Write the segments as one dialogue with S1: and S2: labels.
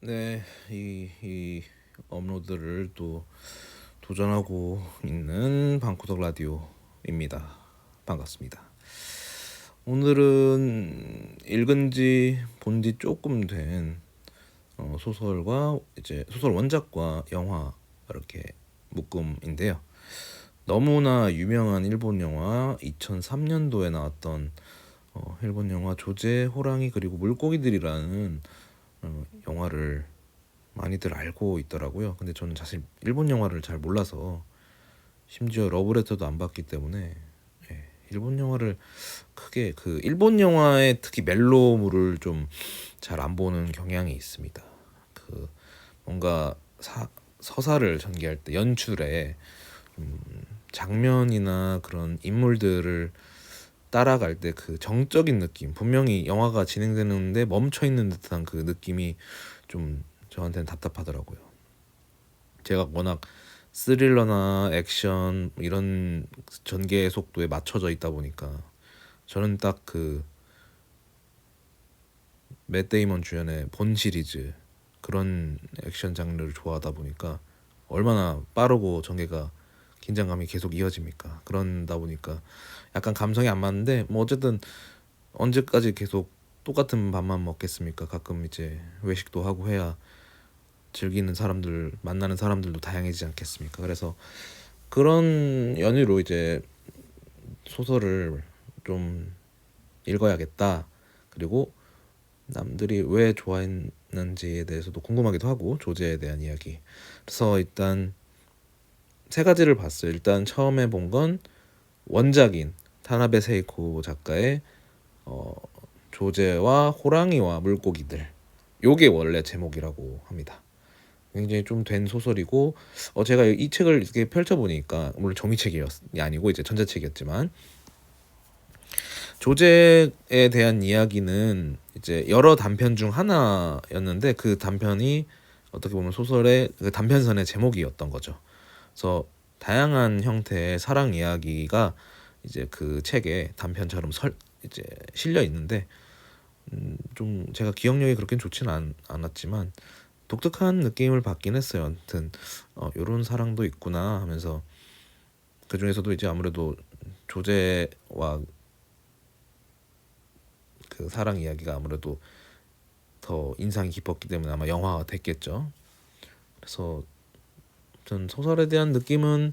S1: 네, 이 업로드를 또 도전하고 있는 방구석 라디오입니다. 반갑습니다. 오늘은 읽은 지 본 지 조금 된 소설과 이제 소설 원작과 영화 이렇게 묶음인데요. 너무나 유명한 일본 영화 2003년도에 나왔던 일본 영화 조제, 호랑이 그리고 물고기들이라는 영화를 많이들 알고 있더라고요. 근데 저는 사실 일본 영화를 잘 몰라서 심지어 러브레터도 안 봤기 때문에 일본 영화를 크게 일본 영화의 특히 멜로물을 좀 잘 안 보는 경향이 있습니다. 그 뭔가 서사를 전개할 때 연출에 장면이나 그런 인물들을 따라갈 때 그 정적인 느낌, 분명히 영화가 진행되는데 멈춰 있는 듯한 그 느낌이 좀 저한테는 답답하더라고요. 제가 워낙 스릴러나 액션 이런 전개 속도에 맞춰져 있다 보니까 저는 딱 그 맷 데이먼 주연의 본 시리즈 그런 액션 장르를 좋아하다 보니까 얼마나 빠르고 전개가 긴장감이 계속 이어집니까? 그런다 보니까 약간 감성이 안 맞는데 뭐 어쨌든 언제까지 계속 똑같은 밥만 먹겠습니까? 가끔 이제 외식도 하고 해야 즐기는 사람들 만나는 사람들도 다양해지지 않겠습니까? 그래서 그런 연유로 이제 소설을 좀 읽어야겠다. 그리고 남들이 왜 좋아했는지에 대해서도 궁금하기도 하고 조제에 대한 이야기. 그래서 일단 세 가지를 봤어요. 일단 처음에 본 건 원작인 타나베 세이코 작가의 어, 조제와 호랑이와 물고기들. 요게 원래 제목이라고 합니다. 굉장히 좀 된 소설이고 제가 이 책을 이렇게 펼쳐 보니까 물론 종이책이 아니고 이제 전자책이었지만 조제에 대한 이야기는 이제 여러 단편 중 하나였는데 그 단편이 어떻게 보면 소설의 그 단편선의 제목이었던 거죠. 그래서 다양한 형태의 사랑 이야기가 이제 그 책에 단편처럼 이제 실려 있는데 좀 제가 기억력이 그렇게 좋지는 않았지만 독특한 느낌을 받긴 했어요. 아무튼 요런 사랑도 있구나 하면서 그 중에서도 이제 아무래도 조제와 그 사랑 이야기가 아무래도 더 인상이 깊었기 때문에 아마 영화가 됐겠죠. 그래서 전 소설에 대한 느낌은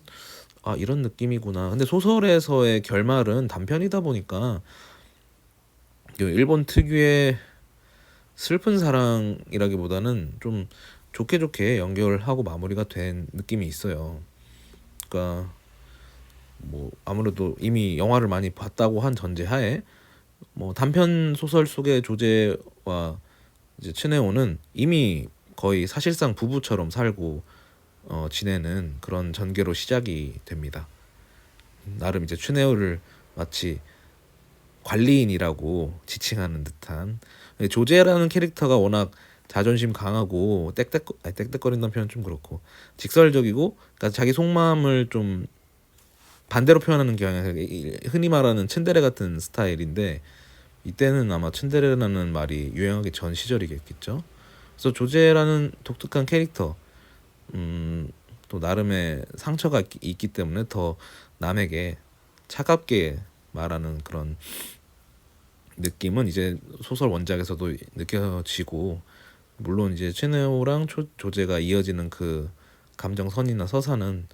S1: 이런 느낌이구나. 근데 소설에서의 결말은 단편이다 보니까 그 일본 특유의 슬픈 사랑이라기보다는 좀 좋게 좋게 연결하고 마무리가 된 느낌이 있어요. 그러니까 뭐 아무래도 이미 영화를 많이 봤다고 한 전제하에 뭐 단편 소설 속의 조제와 이제 츠네오는 이미 거의 사실상 부부처럼 살고 지내는 그런 전개로 시작이 됩니다. 나름 이제 츠네오를 마치 관리인이라고 지칭하는 듯한 조제라는 캐릭터가 워낙 자존심 강하고 땡땡거린다는 표현 좀 그렇고 직설적이고 그러니까 자기 속마음을 좀 반대로 표현하는 경향이 흔히 말하는 츤데레 같은 스타일인데 이때는 아마 츤데레라는 말이 유행하기 전 시절이겠죠. 그래서 조제라는 독특한 캐릭터 또 나름의 상처가 있기 때문에 더 남에게 차갑게 말하는 그런 느낌은 이제 소설 원작에서도 느껴지고 물론 이제 최네오랑 조제가 이어지는 그 감정선이나 서사는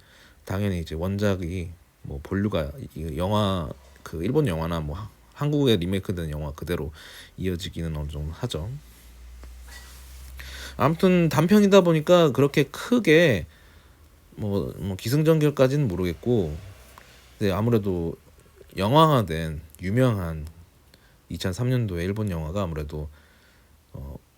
S1: 당연히 이제 원작이 뭐 본류가 영화 그 일본 영화나 뭐 한국에 리메이크된 영화 그대로 이어지기는 어느 정도 하죠. 아무튼 단편이다 보니까 그렇게 크게 뭐 기승전결까지는 모르겠고 근데 아무래도 영화화된 유명한 2003년도의 일본 영화가 아무래도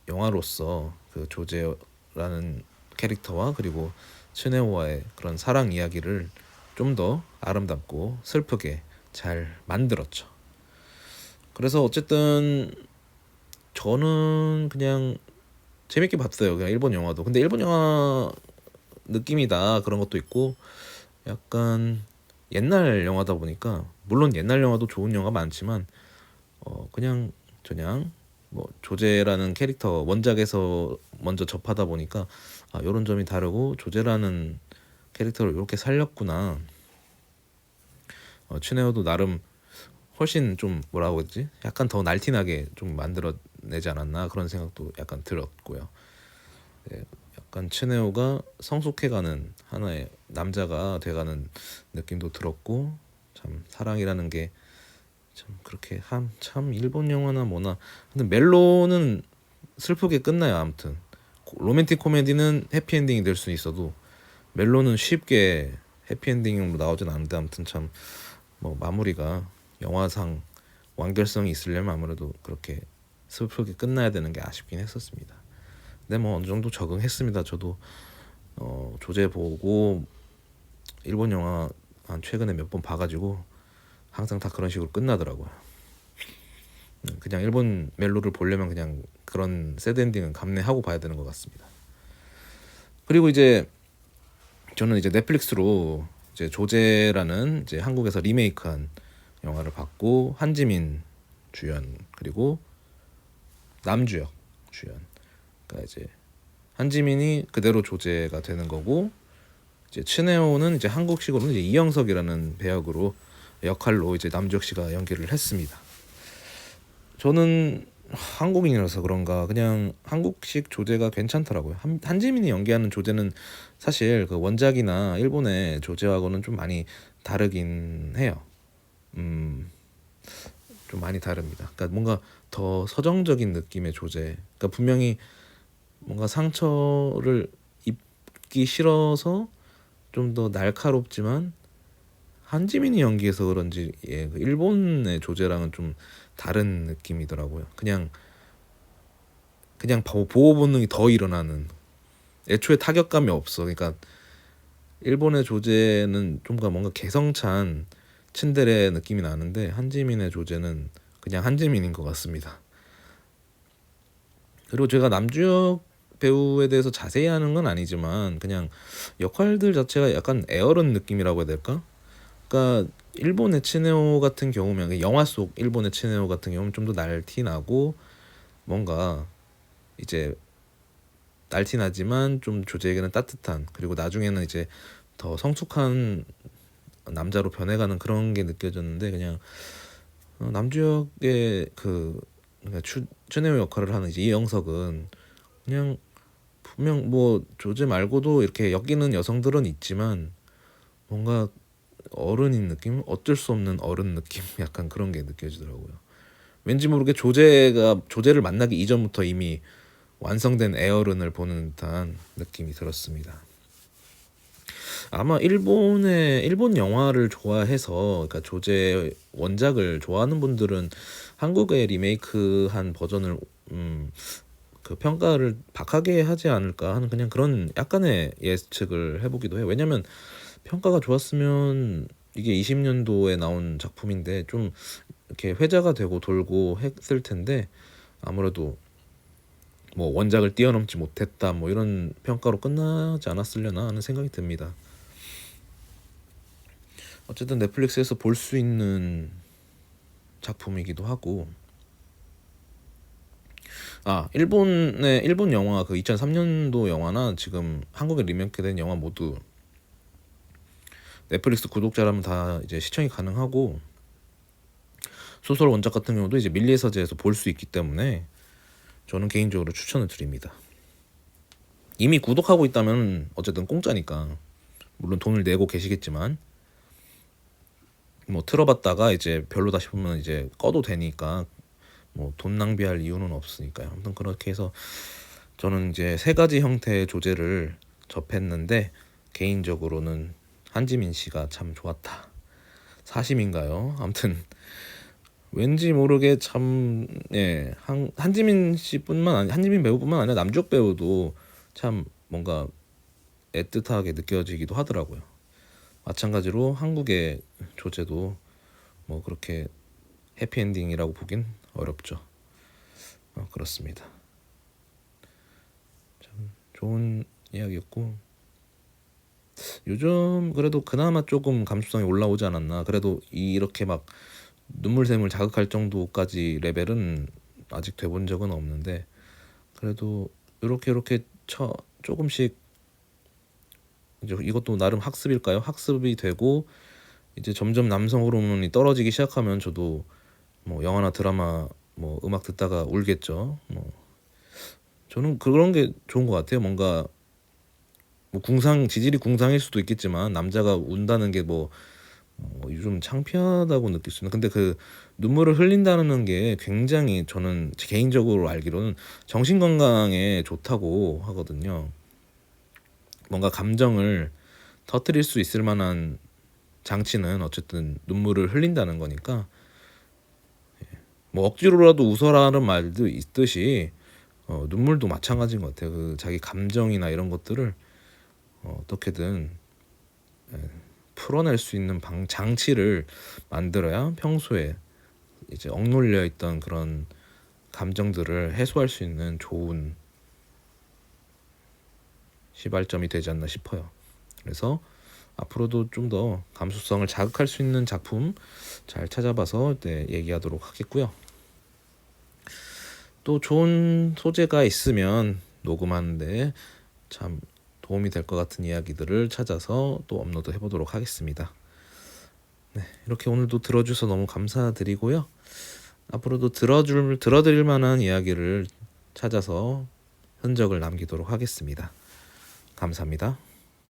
S1: 영화로서 그 조제라는 캐릭터와 그리고 츠네오와의 그런 사랑 이야기를 좀 더 아름답고 슬프게 잘 만들었죠. 그래서 어쨌든 저는 그냥 재밌게 봤어요. 그냥 일본 영화도. 근데 일본 영화 느낌이다 그런 것도 있고 약간 옛날 영화다 보니까 물론 옛날 영화도 좋은 영화 많지만 그냥 뭐 조제라는 캐릭터 원작에서 먼저 접하다 보니까 아 요런 점이 다르고 조제라는 캐릭터를 이렇게 살렸구나. 춘혜호도 나름 훨씬 좀 뭐라고 했지? 약간 더 날티나게 좀 만들어내지 않았나 그런 생각도 약간 들었고요. 네, 약간 춘혜호가 성숙해가는 하나의 남자가 돼가는 느낌도 들었고 참 사랑이라는 게 참 그렇게 참 일본 영화나 뭐나 근데 멜로는 슬프게 끝나요. 아무튼 로맨틱 코미디는 해피엔딩이 될 수 있어도 멜로는 쉽게 해피엔딩으로 나오진 않는데 아무튼 참 뭐 마무리가 영화상 완결성이 있으려면 아무래도 그렇게 슬프게 끝나야 되는 게 아쉽긴 했었습니다. 근데 뭐 어느 정도 적응했습니다. 저도 조제 보고 일본 영화 한 최근에 몇 번 봐가지고 항상 다 그런 식으로 끝나더라고요. 그냥 일본 멜로를 보려면 그냥 그런 새드 엔딩은 감내하고 봐야 되는 것 같습니다. 그리고 이제 저는 이제 넷플릭스로 이제 조제라는 이제 한국에서 리메이크한 영화를 봤고 한지민 주연 그리고 남주혁 주연. 그러니까 이제 한지민이 그대로 조제가 되는 거고 이제 춘혜호는 이제 한국식으로는 이제 이영석이라는 배역으로 역할로 이제 남주혁 씨가 연기를 했습니다. 저는 한국인이라서 그런가 그냥 한국식 조제가 괜찮더라고요. 한지민이 연기하는 조제는 사실 그 원작이나 일본의 조제하고는 좀 많이 다르긴 해요. 좀 많이 다릅니다. 그러니까 뭔가 더 서정적인 느낌의 조제. 그러니까 분명히 뭔가 상처를 입기 싫어서 좀 더 날카롭지만 한지민이 연기해서 그런지 예, 그 일본의 조제랑은 좀 다른 느낌이더라고요. 그냥 보호 본능이 더 일어나는 애초에 타격감이 없어. 그러니까 일본의 조제는 좀가 뭔가 개성찬 츤데레 느낌이 나는데 한지민의 조제는 그냥 한지민인 것 같습니다. 그리고 제가 남주혁 배우에 대해서 자세히 아는 건 아니지만 그냥 역할들 자체가 약간 에어른 느낌이라고 해야 될까? 그러니까 일본의 츠네오 같은 경우면 영화 속 일본의 츠네오 같은 경우는 좀 더 날티나고 뭔가 이제 날티나지만 좀 조제에게는 따뜻한 그리고 나중에는 이제 더 성숙한 남자로 변해가는 그런 게 느껴졌는데 그냥 남주혁의 그 그러니까 츠네오 역할을 하는 이제 이영석은 그냥 분명 뭐 조제 말고도 이렇게 엮이는 여성들은 있지만 뭔가 어른인 느낌? 어쩔 수 없는 어른 느낌? 약간 그런 게 느껴지더라고요. 왠지 모르게 조제를 만나기 이전부터 이미 완성된 에어른을 보는 듯한 느낌이 들었습니다. 아마 일본 영화를 좋아해서 그러니까 조제 원작을 좋아하는 분들은 한국의 리메이크한 버전을 그 평가를 박하게 하지 않을까 하는 그냥 그런 약간의 예측을 해보기도 해요. 왜냐면 평가가 좋았으면 이게 20년도에 나온 작품인데 좀 이렇게 회자가 되고 돌고 했을 텐데 아무래도 뭐 원작을 뛰어넘지 못했다 뭐 이런 평가로 끝나지 않았으려나 하는 생각이 듭니다. 어쨌든 넷플릭스에서 볼 수 있는 작품이기도 하고 일본 영화 그 2003년도 영화나 지금 한국에 리메이크된 영화 모두 넷플릭스 구독자라면 다 이제 시청이 가능하고 소설 원작 같은 경우도 이제 밀리의 서재에서 볼 수 있기 때문에 저는 개인적으로 추천을 드립니다. 이미 구독하고 있다면 어쨌든 공짜니까 물론 돈을 내고 계시겠지만 뭐 틀어봤다가 이제 별로다 싶으면 이제 꺼도 되니까 뭐 돈 낭비할 이유는 없으니까요. 아무튼 그렇게 해서 저는 이제 세 가지 형태의 조제를 접했는데 개인적으로는 한지민 씨가 참 좋았다. 사심인가요? 아무튼 왠지 모르게 참 예, 한지민 씨뿐만 아니 한지민 배우뿐만 아니라 남주혁 배우도 참 뭔가 애틋하게 느껴지기도 하더라고요. 마찬가지로 한국의 조제도 뭐 그렇게 해피엔딩이라고 보긴 어렵죠. 그렇습니다. 참 좋은 이야기였고 요즘 그래도 그나마 조금 감수성이 올라오지 않았나. 그래도 이렇게 막 눈물샘을 자극할 정도까지 레벨은 아직 돼본 적은 없는데 그래도 이렇게 조금씩 이제 이것도 나름 학습일까요? 학습이 되고 이제 점점 남성 호르몬이 떨어지기 시작하면 저도 뭐 영화나 드라마 뭐 음악 듣다가 울겠죠. 뭐 저는 그런 게 좋은 것 같아요. 뭔가 뭐 지질이 궁상일 수도 있겠지만 남자가 운다는 게 뭐 요즘 창피하다고 느낄 수 있는. 근데 그 눈물을 흘린다는 게 굉장히 저는 개인적으로 알기로는 정신 건강에 좋다고 하거든요. 뭔가 감정을 터뜨릴 수 있을 만한 장치는 어쨌든 눈물을 흘린다는 거니까 뭐 억지로라도 웃어라는 말도 있듯이 눈물도 마찬가지인 것 같아요. 그 자기 감정이나 이런 것들을 어떻게든 풀어낼 수 있는 장치를 만들어야 평소에 이제 억눌려 있던 그런 감정들을 해소할 수 있는 좋은 시발점이 되지 않나 싶어요. 그래서 앞으로도 좀 더 감수성을 자극할 수 있는 작품 잘 찾아봐서 얘기하도록 하겠고요. 또 좋은 소재가 있으면 녹음하는데 참 도움이 될 것 같은 이야기들을 찾아서 또 업로드 해보도록 하겠습니다. 네, 이렇게 오늘도 들어주셔서 너무 감사드리고요. 앞으로도 들어드릴 만한 이야기를 찾아서 흔적을 남기도록 하겠습니다. 감사합니다.